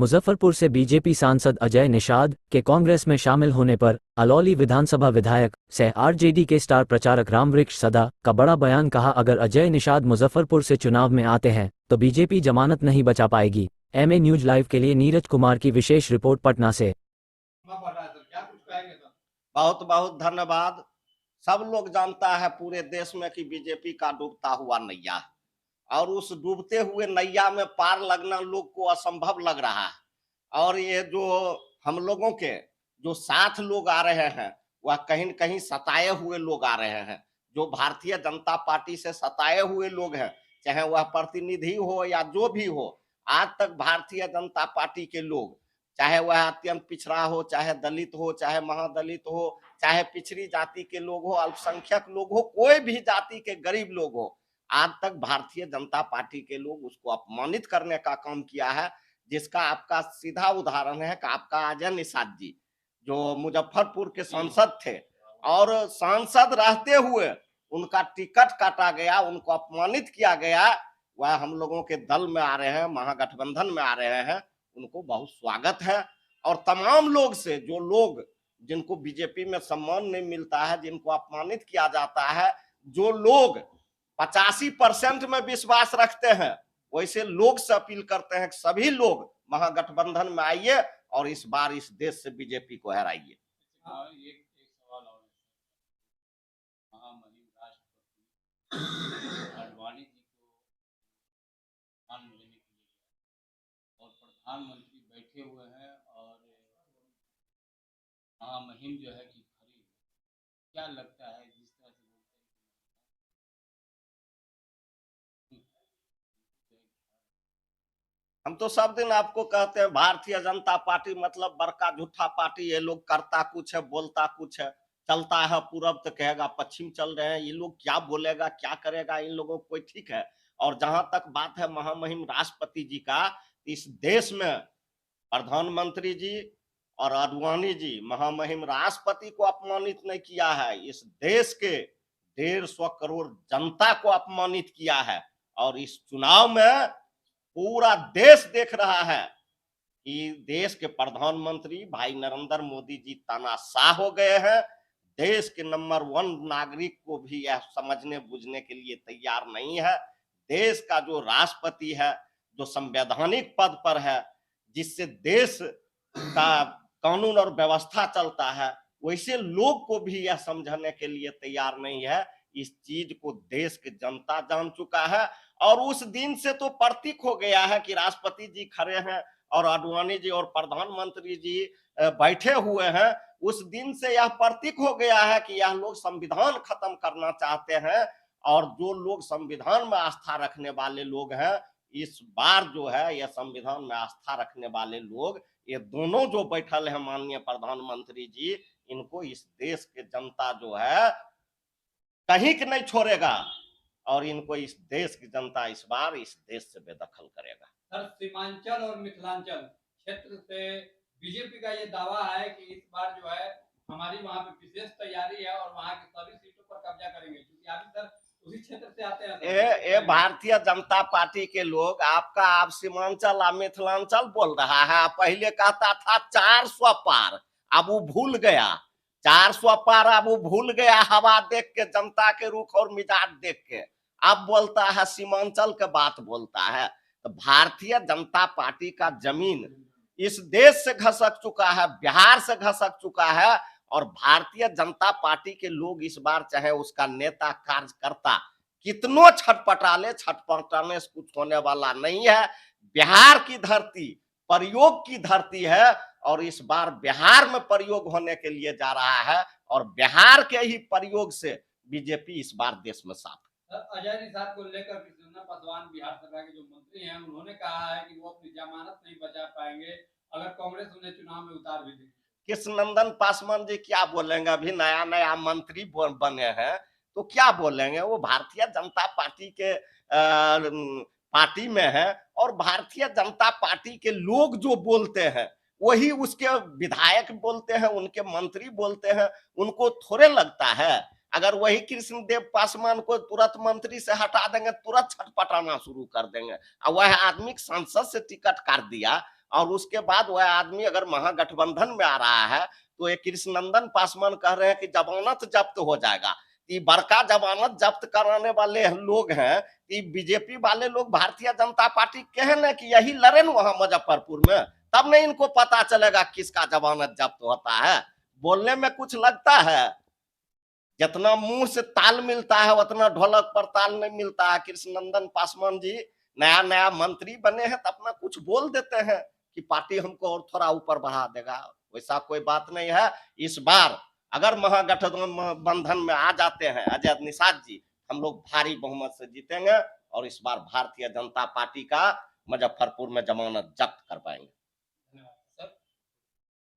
मुजफ्फरपुर से बीजेपी सांसद अजय निषाद के कांग्रेस में शामिल होने पर अलौली विधानसभा विधायक सह आरजेडी के स्टार प्रचारक रामवृक्ष सदा का बड़ा बयान। कहा, अगर अजय निषाद मुजफ्फरपुर से चुनाव में आते हैं तो बीजेपी जमानत नहीं बचा पाएगी। एमए न्यूज लाइव के लिए नीरज कुमार की विशेष रिपोर्ट पटना से। बहुत बहुत धन्यवाद। सब लोग जानता है पूरे देश में कि बीजेपी का डूबता हुआ नैया है और उस डूबते हुए नैया में पार लगना लोग को असंभव लग रहा है। और ये जो हम लोगों के जो साथ लोग आ रहे हैं वह कहीं न कहीं सताए हुए लोग आ रहे हैं। जो भारतीय जनता पार्टी से सताए हुए लोग हैं, चाहे वह प्रतिनिधि हो या जो भी हो, आज तक भारतीय जनता पार्टी के लोग, चाहे वह अत्यंत पिछड़ा हो, चाहे दलित हो, चाहे महादलित हो, चाहे पिछड़ी जाति के लोग हो, अल्पसंख्यक लोग हो, कोई भी जाति के गरीब लोग हो, आज तक भारतीय जनता पार्टी के लोग उसको अपमानित करने का काम किया है। जिसका आपका सीधा उदाहरण है कि आपका अजय निषाद जी जो मुजफ्फरपुर के सांसद थे और सांसद रहते हुए उनका टिकट काटा गया, उनको अपमानित किया गया। वह हम लोगों के दल में आ रहे हैं, महागठबंधन में आ रहे हैं, उनको बहुत स्वागत है। और तमाम लोग से जो लोग जिनको बीजेपी में सम्मान नहीं मिलता है, जिनको अपमानित किया जाता है, जो लोग 85% में विश्वास रखते हैं, वैसे लोग से अपील करते हैं कि सभी लोग महागठबंधन में आइए और इस बार इस देश से बीजेपी को हराइए। एक सवाल और महामहिम राष्ट्रपति आडवाणी जी को ध्यान लेने के लिए और प्रधानमंत्री बैठे हुए हैं और महामहिम जो है कि खड़ी, क्या लगता है जिस तरह से हम तो सब दिन आपको कहते हैं भारतीय जनता पार्टी मतलब बड़का झूठा पार्टी। ये लोग करता कुछ है, बोलता कुछ है, चलता है पूरब तो कहेगा पश्चिम चल रहे हैं। ये लोग क्या बोलेगा, क्या करेगा, इन लोगों को कोई ठीक है। और जहां तक बात है महामहिम राष्ट्रपति जी का, इस देश में प्रधानमंत्री जी और आडवाणी जी महामहिम राष्ट्रपति को अपमानित नहीं किया है, इस देश के 150 करोड़ जनता को अपमानित किया है। और इस चुनाव में पूरा देश देख रहा है कि देश के प्रधानमंत्री भाई नरेंद्र मोदी जी तानाशाह हो गए हैं। देश के नंबर 1 नागरिक को भी यह समझने बुझने के लिए तैयार नहीं है। देश का जो राष्ट्रपति है, जो संवैधानिक पद पर है, जिससे देश का कानून और व्यवस्था चलता है, वैसे लोग को भी यह समझने के लिए तैयार नहीं है। इस चीज को देश की जनता जान चुका है और उस दिन से तो प्रतीक हो गया है कि राष्ट्रपति जी खड़े हैं और आडवाणी जी और प्रधानमंत्री जी बैठे हुए हैं। उस दिन से यह प्रतीक हो गया है कि यह लोग संविधान खत्म करना चाहते हैं। और जो लोग संविधान में आस्था रखने वाले लोग हैं, इस बार जो है यह संविधान में आस्था रखने वाले लोग, ये दोनों जो बैठल है माननीय प्रधानमंत्री जी, इनको इस देश के जनता जो है कहीं के नहीं छोड़ेगा और इनको इस देश की जनता इस बार इस देश से बेदखल करेगा। सर, सीमांचल और मिथिलांचल क्षेत्र से बीजेपी का ये दावा है कि इस बार जो है हमारी वहां पे विशेष तैयारी है और वहां की सभी सीटों पर कब्जा करेंगे, क्योंकि अभी सर उसी क्षेत्र से आते हैं। ये भारतीय जनता पार्टी के लोग आप सीमांचल और मिथिलांचल बोल रहा है। पहले कहता था 400 पार, अब वो भूल गया। 400 पार अब वो भूल गया, हवा देख के, जनता के रुख और मिजाज देख के। अब बोलता है सीमांचल के बात बोलता है। तो भारतीय जनता पार्टी का जमीन इस देश से घसक चुका है, बिहार से घसक चुका है। और भारतीय जनता पार्टी के लोग इस बार चाहे उसका नेता कार्यकर्ता कितनों छटपटाले, छटपटाने से कुछ होने वाला नहीं है। बिहार की धरती प्रयोग की धरती है और इस बार बिहार में प्रयोग होने के लिए जा रहा है और बिहार के ही प्रयोग से बीजेपी इस बार देश में साथ। अजय निषाद को लेकर कृष्णा पासवान बिहार सरकार के जो मंत्री हैं, उन्होंने कहा है कि वो अपनी जमानत नहीं बचा पाएंगे अगर कांग्रेस उन्हें चुनाव में उतार भी दे। कृष्णनंदन पासवान जी क्या बोलेंगे? अभी नया नया मंत्री बने हैं तो क्या बोलेंगे? वो भारतीय जनता पार्टी के पार्टी में है और भारतीय जनता पार्टी के लोग जो बोलते हैं वही उसके विधायक बोलते हैं, उनके मंत्री बोलते हैं। उनको थोड़े लगता है अगर वही कृष्णदेव पासवान को तुरंत मंत्री से हटा देंगे, तुरंत छटपटाना शुरू कर देंगे। और वह आदमी संसद से टिकट काट दिया और उसके बाद वह आदमी अगर महागठबंधन में आ रहा है तो ये कृष्णनंदन पासवान कह रहे हैं कि जमानत जब्त हो जाएगा। ये बड़का जमानत जब्त कराने वाले लोग हैं, ये बीजेपी वाले लोग भारतीय जनता पार्टी कहे न कि यही लड़े न वहां मुजफ्फरपुर में, तब नहीं इनको पता चलेगा किसका जमानत जब्त होता है। बोलने में कुछ लगता है, जितना मुंह से ताल मिलता है उतना ढोलक पर ताल नहीं मिलता है। कृष्णनंदन पासवान जी नया नया मंत्री बने हैं तो अपना कुछ बोल देते हैं कि पार्टी हमको और थोड़ा ऊपर बढ़ा देगा, वैसा कोई बात नहीं है। इस बार अगर महागठबंधन में आ जाते हैं अजय निषाद जी, हम लोग भारी बहुमत से जीतेंगे और इस बार भारतीय जनता पार्टी का मुजफ्फरपुर में जमानत जब्त कर पाएंगे।